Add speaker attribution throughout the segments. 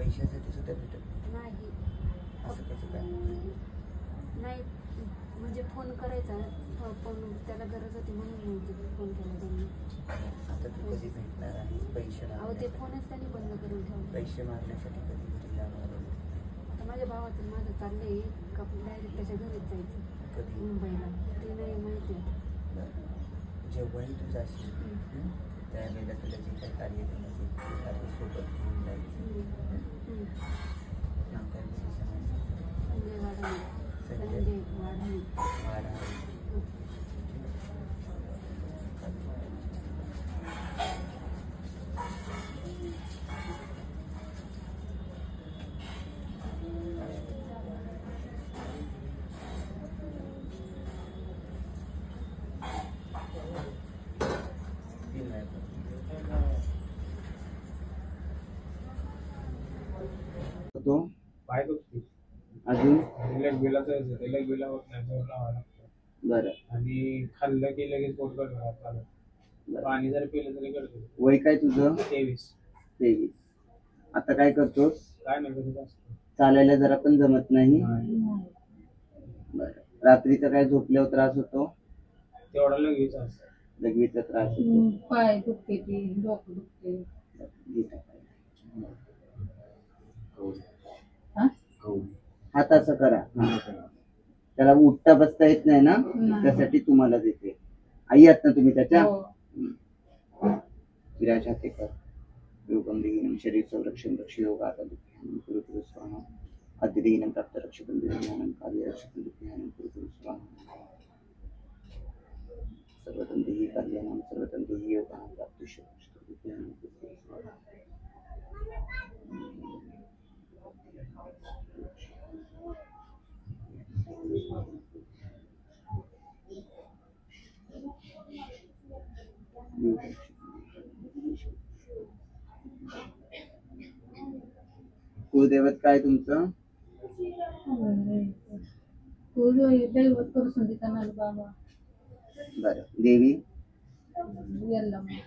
Speaker 1: पैशासाठी सुद्धा भेटत
Speaker 2: नाही.
Speaker 1: असं कसं काय?
Speaker 2: नाही म्हणजे फोन करायचा पण त्याला गरज होती म्हणून फोन केला त्यांनी.
Speaker 1: आता तू कधी भेटणार आहे? पैसे
Speaker 2: अहो ते फोनच त्यांनी बंद करून ठेवले.
Speaker 1: पैसे मागण्यासाठी कधी घरी जाणार आहे?
Speaker 2: आता माझ्या भावाचं माझं चाललंय का डायरेक्ट त्याच्या घरीच जायचं
Speaker 1: कधी?
Speaker 2: मुंबईला. ते नाही माहिती आहे.
Speaker 1: जेव्हाही तू जाशील त्यावेळेला तुला जे काही कार्य करण्याचे ते कार्य सोबत घेऊन जायचं. नाव काय विशेष
Speaker 2: संजय वाढावी. संजय वाढावी.
Speaker 1: वाढावी. तो
Speaker 3: पाय दुखते
Speaker 1: अजून
Speaker 3: रिलॅक्स बिलाचं रिलॅक्स बिला होत नाही जोर लावायला लागतो.
Speaker 1: बरं.
Speaker 3: आणि खाल्लं की लगेच पोट गडगडाट चालू. पाणी जर पिलं तरी गडगड.
Speaker 1: वय काय तुझं?
Speaker 3: 23.
Speaker 1: आता काय करतोस?
Speaker 3: काय नाही कधी असतं.
Speaker 1: चालायला जरा पण जमत नाही. बरं. रात्रीचा काय झोपल्यावर त्रास होतो?
Speaker 3: तेवढा लगेच असतं.
Speaker 1: लघवीचा त्रास होतो.
Speaker 2: पाय दुखते की डोकं दुखते.
Speaker 1: हात असं करा. त्याला उठता बसता येत नाही ना, त्यासाठी तुम्हाला देते. आई आहात ना तुम्ही त्याच्या? विराज हातेकर. योगम शरीर संरक्षण रक्ष योग आता गुरु गुरु स्वाहा अतिदीनं प्राप्त रक्ष बंधुज्ञानं कार्य रक्ष बंधुज्ञानं गुरु गुरु स्वाहा सर्वतंत्रही कार्यानां सर्वतंत्रही योगानां प्राप्त रक्ष बंधुज्ञानं गुरु गुरु स्वाहा. कुलदैवत काय तुमचं?
Speaker 2: दैवत करून देताना बाबा.
Speaker 1: बरं. देवी?
Speaker 2: यल्लम्मा.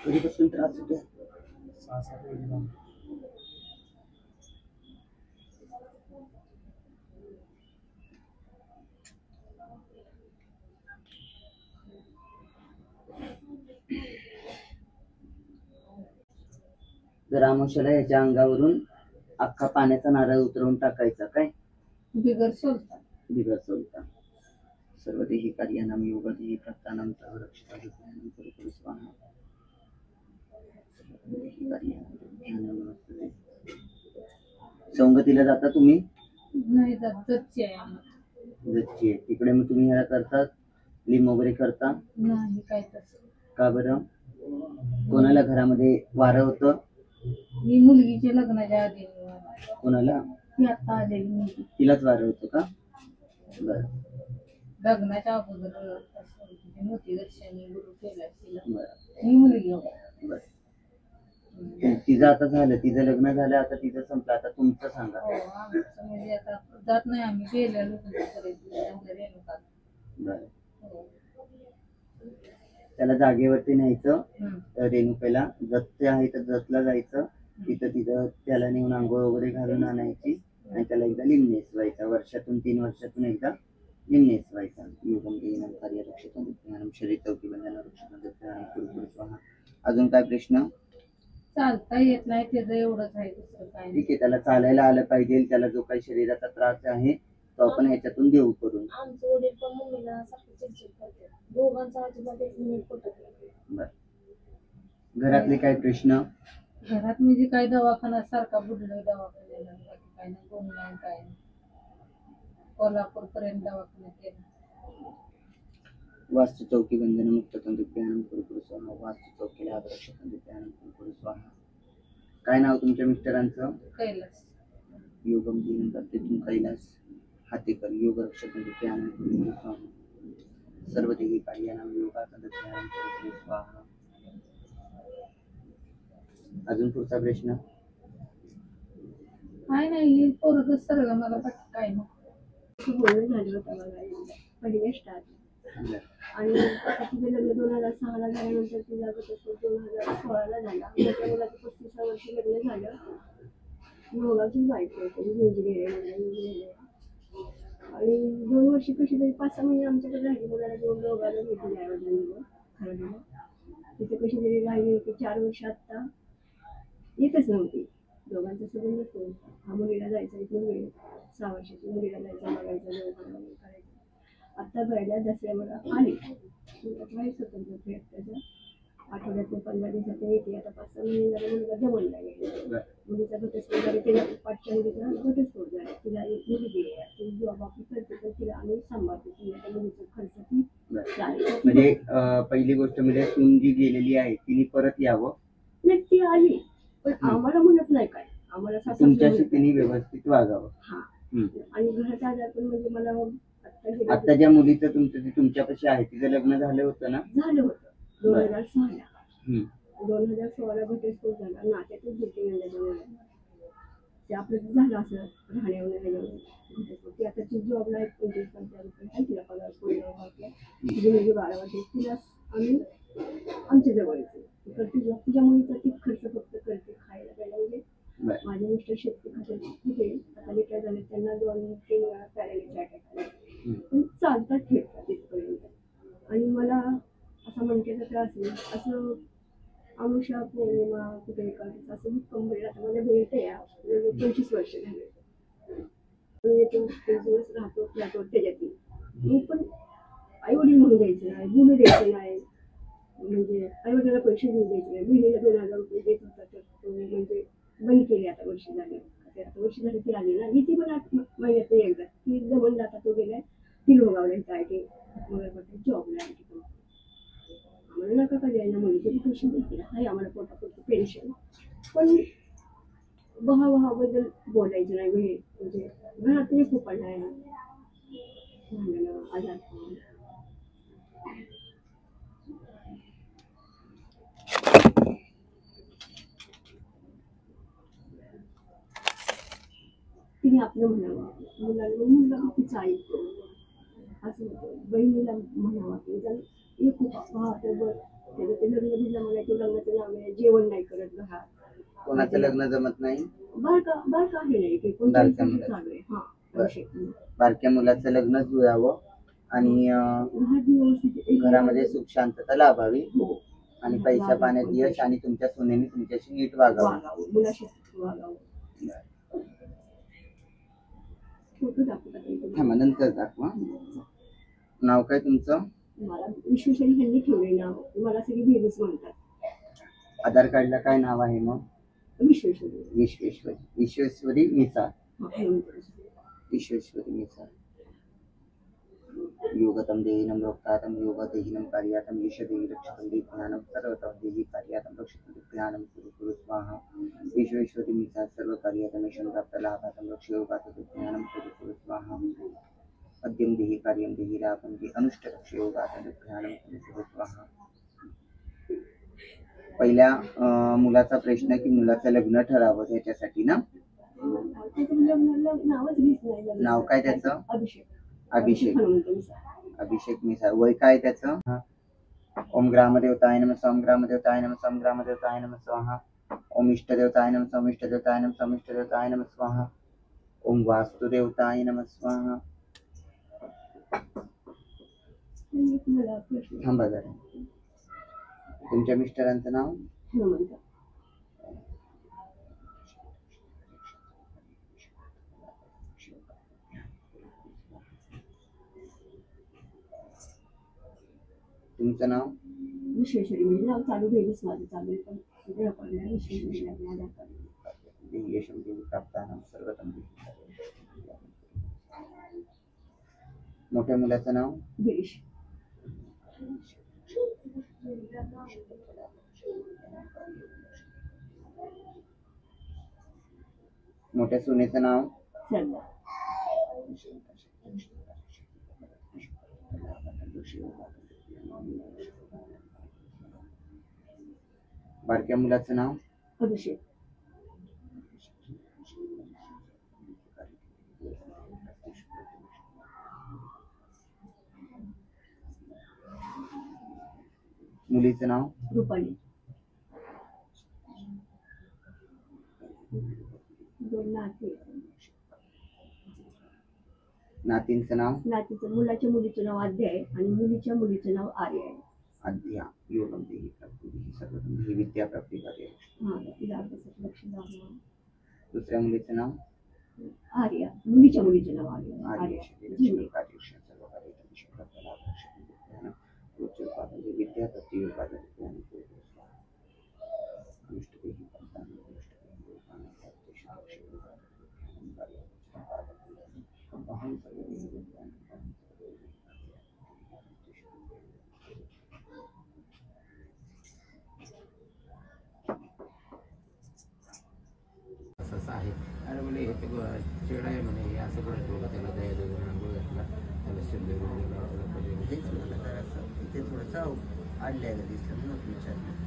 Speaker 1: कधीपासून त्रास होतो?
Speaker 3: 6-7 महिने.
Speaker 1: जर आमुष्याला याच्या अंगावरून अख्खा पाण्याचा नारळ उतरवून टाकायचा. काय?
Speaker 2: बिगर सोलता.
Speaker 1: बिगर सोलता. सर्व देही कार्यानां योग देही प्रत्यानां सर्व रक्षिता ज्ञानं गुरु गुरु स्वाहा. देही कार्यानां ध्यानं नमस्ते. संगतीला जाता तुम्ही?
Speaker 2: नाही जात. जच्ची आहे आम्हाला.
Speaker 1: जच्ची आहे. तिकडे मग तुम्ही ह्याला करतात लिम वगैरे करता?
Speaker 2: नाही काय तसं.
Speaker 1: का बरं? कोणाला घरामध्ये वारं होतं?
Speaker 2: ही मुलगीच्या लग्नाच्या आधी.
Speaker 1: कोणाला?
Speaker 2: ती आता आलेली मुलगी.
Speaker 1: तिलाच वारं होतं का? बरं.
Speaker 2: लग्नाच्या अगोदर मोठी दर्शनी गुरु केला तिला.
Speaker 1: बरं.
Speaker 2: ही मुलगी.
Speaker 1: बरं. तिचं आता झालं, तिचं लग्न झालं, आता तिचं संपलं. आता तुमचं सांगा.
Speaker 2: हो आमचं म्हणजे आता जात नाही आम्ही गेलेलो रेणुका.
Speaker 1: बरं. त्याला जागेवरती न्यायचं. रेणुकेला जत आहे तर जतला जायचं. तिथं त्याला नेऊन आंघोळ वगैरे घालून आणायची आणि त्याला एकदा लिंब नेसवायचा. वर्षातून 3 वर्षातून एकदा लिंब नेसवायचा. योगम देहिनं कार्य रक्षितं ज्ञानं शरीर चौकी बंधनं रक्षितं ज्ञानं गुरु गुरु स्वाहा. अजून काय प्रश्न?
Speaker 2: चालता येत नाही त्याचं एवढंच आहे, दुसरं काय.
Speaker 1: ठीक आहे. त्याला चालायला आलं पाहिजे. त्याला जो काही शरीराचा त्रास आहे तो आपण ह्याच्यातून देऊ करून.
Speaker 4: आमचे वडील पण मम्मीला सारखं चिडचिड करते. दोघांचा अजिबात एक मिनिट पटत नाही.
Speaker 1: बरं. घरातले काय प्रश्न?
Speaker 2: घरात म्हणजे काय दवाखाना सारखा बुडलोय दवाखान्याला. बाकी काय नाही. कोण नाही काय नाही. कोल्हापूर पर्यंत दवाखान्यात गेला.
Speaker 1: वास्तु चौकी बंधन मुक्त तंतु ज्ञानम कुरकुरु स्वाहा. वास्तु चौकीला आदर्श तंतु ज्ञानम कुरकुरु स्वाहा. काय नाव तुमच्या मिस्टरांचं?
Speaker 5: कैलास.
Speaker 1: योगम दीनम करते तुम कैलास हातेकर योग रक्षक तंतु ज्ञानम कुरकुरु स्वाहा. सर्व देही कार्यानाम योगा तंतु ज्ञानम कुरकुरु स्वाहा. अजून पुढचा प्रश्न?
Speaker 5: काय नाही पोरगच सगळं मला बाकी काय नाही.
Speaker 2: बोलणं झालं होतं मला पहिले स्टार्ट. आणि आता तिथे लग्न 2006 झाल्यानंतर तिला 2016 झाला. मोठ्या मुलाचं 35 वर्षी लग्न झालं. नवगावचीच बायको होती, इंजिनिअरिंग. आणि 2 वर्षी कशी तरी 5-6 महिने आमच्याकडे राहिली. मुलाला घेऊन दोघांना घेतली आईवडिलांनी खरं. तिथे कशी तरी राहिली की 4 वर्ष आता येतच नव्हती. दोघांचा संबंधच नव्हता. हा मुलीला जायचा इथून वेळ 6 वर्षाची मुलीला जायचा बघायचा दोघांना करायचं. आता पहिल्या दसऱ्यावर आली काही स्वतंत्र फ्लॅट त्याचा आठवड्यातून 15 दिवसात येते. आता 5-6 महिने झाला मुलीला जमून लागेल. मुलीचा घटस्फोट झाला. तिला पाठच्या मुलीचा घटस्फोट झाला. तिला एक मुली गेली. ती जॉब आपली करते तर तिला आम्ही सांभाळतो. तिला मुलीचा खर्च ती
Speaker 1: म्हणजे पहिली गोष्ट म्हणजे सून जी गेलेली आहे तिने परत यावं.
Speaker 2: नाही ती आली पण आम्हाला म्हणत नाही काय. आम्हाला
Speaker 1: तुमच्याशी तिने व्यवस्थित वागावं.
Speaker 2: हा. आणि घराचा आजार पण म्हणजे मला
Speaker 1: आता ज्या मुलीचं तुमच्यापाशी आहे तिचं लग्न झालं होतं ना?
Speaker 2: झालं होतं 2016. 2016 घटस्फोट झाला. नात्यातच भेटी त्याच्यामुळे ते आपलं झालं असं राहण्यावर घटस्फोट. ती आता ती जॉबला 25,000 रुपये आहे तिला पगार आपल्या. तिची मुलगी 12 वर्षाची. तिला आम्ही आमच्या जवळ येतो करते जॉब. तिच्या मुलीचा ती खर्च फक्त करते खायला प्यायला. म्हणजे माझे मिस्टर शेतकरी खात्यात तिथे आता रिटायर झाले. त्यांना 2-3 वेळा पॅरालिसिस अटॅक आले. पण चालतात फिरतात तिथपर्यंत. आणि मला असा मणक्याचा त्रास आहे. असं आमुषा पौर्णिमा कुठे एकादशी असं भूकंप आता माझ्या भेटते या 25 वर्ष झाले. येतो 1 दिवस राहतो फ्लॅटवर त्याच्यातली. मी पण आईवडील म्हणून द्यायचं नाही, बोलू द्यायचं नाही. म्हणजे आईवडिलांना पैसे देऊ द्यायचे नाही. बहिणीला 2,000 रुपये देत होता तर तो म्हणजे बंद केली. आता वर्ष झाले. आता वर्ष झाली ती आली ना. ती पण 8 महिन्यात एकदा ती जमून आता तो गेलाय. ती लोगावल्या काय ते मग जॉबला आहे. आम्हाला नका का द्यायला मुलीचे पैसे देतील. आहे आम्हाला पोटापुरतं पेन्शन. पण बहाबद्दल बोलायचं नाही. म्हणजे घरातही खूप आहे आजार. तिने आपलं म्हणावं. मुलाला तिचं ऐकतो असं होतं. बहिणीला म्हणावं की हे खूप पाहतं बघ त्याचं ते लग्न बी जमलं. तो लग्नाचं नाव आहे. जेवण नाही करत घरात.
Speaker 1: कोणाचं लग्न जमत नाही?
Speaker 2: बारका आहे नाही की कोणत्याही चालू आहे. हा
Speaker 1: बारक्या मुलाचं लग्न जुळावं आणि घरामध्ये सुख शांतता लाभावी आणि पैसा पाण्यात यश आणि तुमच्या सोन्याने तुमच्याशी नीट वागावं.
Speaker 2: मुलाशी वागावं.
Speaker 1: थांबा नंतर दाखवा. नाव काय तुमचं?
Speaker 2: मला विश्वेश्वरी ह्यांनी ठेवले नाव. मला सगळी बेबीच म्हणतात.
Speaker 1: आधार कार्डला काय नाव आहे मग? विश्वेश्वरी मिसाळ. विश्वेश्वरी मिसाळ. योगतम देहिनम रोक्तातम योग देहिनम कार्यातम ईश देहि रक्षतम ज्ञानम सर्वतम देहि कार्यातम रक्षतम ज्ञानम कुरु स्वाहा. विश्वेश्वरी मिसाळ सर्व कार्यातम ईशं प्राप्त लाभातम रक्ष योगातम ज्ञानम कुरु स्वाहा. अद्यम देहि कार्यम देहि लाभम देहि अनुष्ठ रक्ष योगातम ज्ञानम कुरु स्वाहा. पहिल्या मुलाचा प्रश्न की मुलाचं लग्न ठरावं त्याच्यासाठी ना? नाव काय त्याचं? अभिषेक मिसाळ. वय काय त्याचं? ओम ग्रामदेवताय नमः. ओम ग्रामदेवताय नमः. ओम ग्रामदेवताय नमः स्वाहा. ओम इष्टदेवताय नमः. ओम इष्टदेवताय नमः. ओम इष्टदेवताय नमः स्वाहा. ओम वास्तुदेवताय नमः स्वाहा. थांबा जरा. तुमच्या मिस्टरांचं नाव? तुमचं नाव?
Speaker 2: विश्वेश्वरी. म्हणजे नाव चालू घेईलच माझं चालू आहे. पण विश्वेश्वरी आधार कार्ड.
Speaker 1: सर्वतम मोठ्या मुलाचं नाव?
Speaker 2: गिरीश.
Speaker 1: मोठ्या सुनेचं नाव?
Speaker 2: श्रद्धा.
Speaker 1: बारक्या मुलाचं नाव?
Speaker 2: अभिषेक.
Speaker 1: मुलीचं नाव?
Speaker 2: रुपाली. 2 नाती.
Speaker 1: नातींचं नाव?
Speaker 2: नातीचं मुलाच्या मुलीचं नाव आद्या आहे आणि मुलीच्या मुलीचं नाव आर्य आहे.
Speaker 1: आद्या. योगम देही प्राप्ती सर्वतम ही विद्या प्राप्ती कार्य.
Speaker 2: हा, तिला अभ्यासात लक्ष द्यावं.
Speaker 1: दुसऱ्या मुलीचं नाव?
Speaker 2: आर्या. मुलीच्या मुलीचं नाव आर्य.
Speaker 1: आर्य.
Speaker 2: आर्या.
Speaker 1: सर्व कार्य विद्या प्राप्ती योगाचं ज्ञान
Speaker 6: असं आहे. अरे बोले हे चेड आहे म्हणे, हे असं कुठे ठेवलं, त्याला दया देऊन आंघोळ घातला, त्याला शब्द
Speaker 1: हेच मला जरासं तिथे थोडंसं अडल्याला दिसलं म्हणून विचारलं.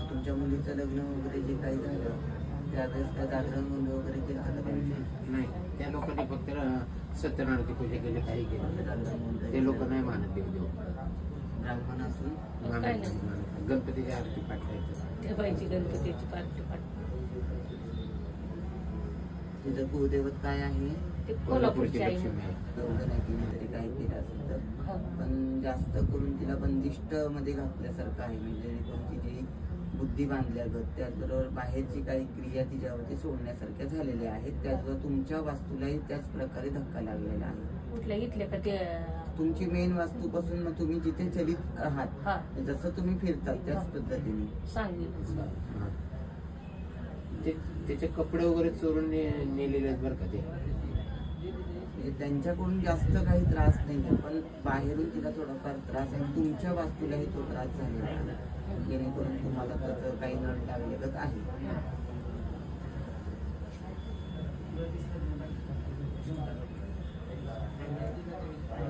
Speaker 1: तुमच्या मुलीचं लग्न वगैरे जे काही झालं त्यावेळेस काय जागरण गोंधळ वगैरे केलं का त्यांचं?
Speaker 6: नाही, त्या लोकांनी फक्त सत्यनारायणची पूजा केली, काही केलं. ते लोक नाही मानत देव.
Speaker 1: ब्राह्मण असून
Speaker 6: गणपतीची आरती पाठवायचं.
Speaker 7: त्या बाईची गणपतीची पाठ.
Speaker 1: तिचं कुलदैवत काय आहे?
Speaker 7: ते कोल्हापूरची आई.
Speaker 6: लक्ष्मी आहे.
Speaker 1: एवढं नाही केलं तरी काही केलं असेल तर, पण जास्त करून तिला बंदिष्ट मध्ये घातल्यासारखं आहे. म्हणजे तिची बुद्धी बांधल्यागत, त्याचबरोबर बाहेरची काही क्रिया तिच्यावरती सोडण्यासारख्या झालेल्या आहेत. त्याचबरोबर तुमच्या वास्तूलाही त्याच प्रकारे धक्का लागलेला आहे.
Speaker 7: कुठल्या इथल्या का ते
Speaker 1: तुमची मेन वास्तूपासून मग तुम्ही जिथे चलित आहात जसं तुम्ही फिरतात त्याच पद्धतीने
Speaker 7: सांगितलं.
Speaker 6: त्याचे कपडे वगैरे चोरून नेलेले आहेत बरं का ते.
Speaker 1: म्हणजे त्यांच्याकडून जास्त काही त्रास नाही, पण बाहेरून तिला थोडाफार त्रास आहे. तुमच्या वास्तूलाही तो त्रास झालेला आहे, जेणेकरून तुम्हाला त्याचं काही नळ लागलेलंच आहे.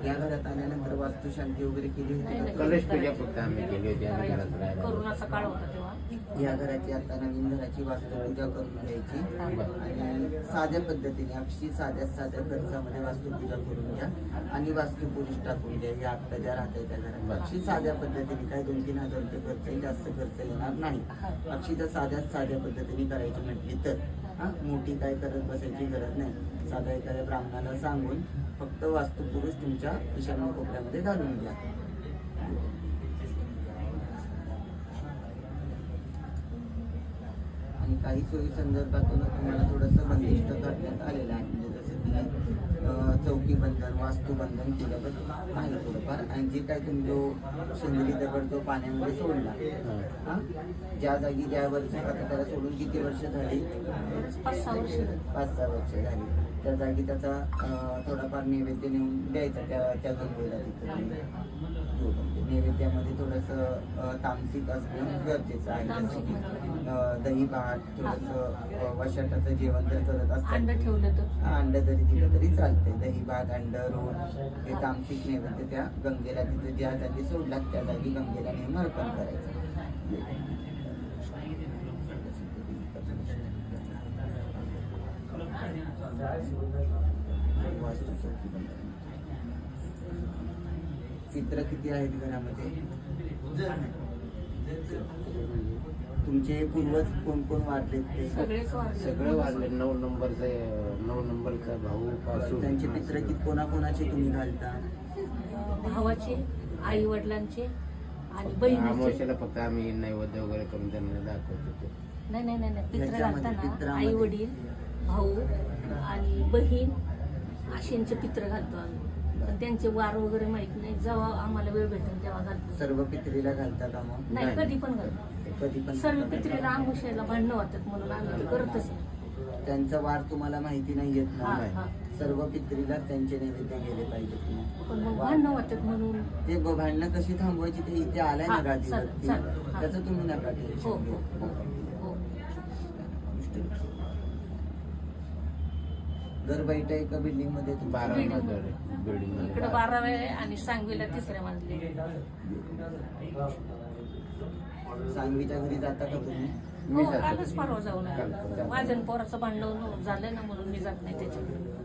Speaker 1: या घरात आल्यानंतर वास्तुशांती वगैरे केली होती का?
Speaker 6: कलश पूजा फक्त आम्ही केली होती. आम्ही घरात राहायला.
Speaker 7: करोनाचा काळ होता तेव्हा.
Speaker 1: या घराची आता नवीन घराची वास्तुपूजा करून घ्यायची आणि साध्या पद्धतीने अगदी साध्या खर्चामध्ये वास्तुपूजा करून घ्या आणि वास्तुपुरुष टाकून द्या. या आता ज्या राहत्या त्या घरात अगदी साध्या पद्धतीने काही 2-3 हजार रुपये खर्च येईल, जास्त खर्च येणार नाही. अगदी तर साध्या पद्धतीने करायची म्हटली तर मोठी काय करत बसायची गरज नाही. साधा एखाद्या ब्राह्मणाला सांगून फक्त वास्तुपुरुष तुमच्या ईशान्य कोपऱ्यामध्ये घालून घ्या. आणि काही सोयी संदर्भातून तुम्हाला थोडंसं बंदिष्ट करण्यात आलेलं आहे. म्हणजे जसं की चौकी बंधन, वास्तुबंधन केलं आहे थोडंफार. आणि जे काय तुम्ही जो सेंद्रिय दगड तो पाण्यामध्ये सोडला, ज्या जागी ज्या वर्षी आता त्याला सोडून किती वर्ष झाली?
Speaker 7: 5-6 वर्ष
Speaker 1: झाली. त्या जागी त्याचा थोडाफार नैवेद्य नेऊन द्यायचा त्या गंगेला. तिथं नैवेद्यामध्ये थोडंसं तामसिक असणं गरजेचं आहे. जसं की दही भात, थोडंसं वशाटाचं जेवण जर करत असतात,
Speaker 7: अंड ठेवलं तर
Speaker 1: अंड जरी दिलं तरी चालते. दही भात, अंड, रोज हे तामसिक नैवेद्य त्या गंगेला तिथं ज्या जागी सोडलात त्या जागी गंगेला नेऊन अर्पण करायचं. चित्र किती आहेत घरामध्ये? तुमचे पूर्वज कोण कोण वाढलेत ते?
Speaker 6: सगळे वाढले. 9 नंबरचा भाऊ पासून.
Speaker 1: त्यांचे पित्र कोणाकोणाचे तुम्ही घालता?
Speaker 7: भावाचे, आई वडिलांचे आणि बहिणीचे
Speaker 6: अमावस्याला फक्त आम्ही नैवेद्य वगैरे करून त्यांना दाखवतो ते.
Speaker 7: नाही नाही नाही नाही. पित्र
Speaker 1: ह्याच्यामध्ये,
Speaker 7: घालताना
Speaker 1: पित्रामध्ये.
Speaker 7: आई वडील भाऊ आणि बहीण अशांचे पित्र घालतो आम्ही. पण त्यांचे वार वगैरे माहित नाही. जेव्हा आम्हाला वेळ भेटेल तेव्हा घालतो.
Speaker 1: सर्व पित्रीला घालता का मग?
Speaker 7: नाही कधी पण घालतो.
Speaker 1: कधी पण
Speaker 7: सर्व पित्रीला आमुष्याला भांडणं होतात म्हणून आम्ही ते करतच नाही.
Speaker 1: त्यांचा वार तुम्हाला माहिती नाही येत
Speaker 7: हा,
Speaker 1: ना?
Speaker 7: हा.
Speaker 1: सर्व पित्रीला त्यांचे नैवेद्य गेले पाहिजेत ना.
Speaker 7: पण मग भांडणं होतात म्हणून.
Speaker 1: ते भांडणं कशी थांबवायची ते इथे आलाय ना
Speaker 7: हा,
Speaker 1: गादीवरती.
Speaker 7: चालेल, चालेल. हा.
Speaker 1: त्याचं तुम्ही नका
Speaker 7: हो
Speaker 1: टेन्शन
Speaker 7: हो
Speaker 1: घेऊ.
Speaker 7: हो हो.
Speaker 1: घर बैठ आहे का बिल्डिंग मध्ये तुमचं?
Speaker 6: 12 मजले बिल्डिंग
Speaker 7: इकडे 12वे आहे आणि सांगवीला 3ऱ्या मजली.
Speaker 1: सांगवीच्या घरी जाता का तुम्ही?
Speaker 6: मी
Speaker 7: हो
Speaker 6: जातो.
Speaker 7: कालच परवा जाऊन आले. माझ्या पोराचं भांडण झालंय ना म्हणून मी जात नाही त्याच्याकडे.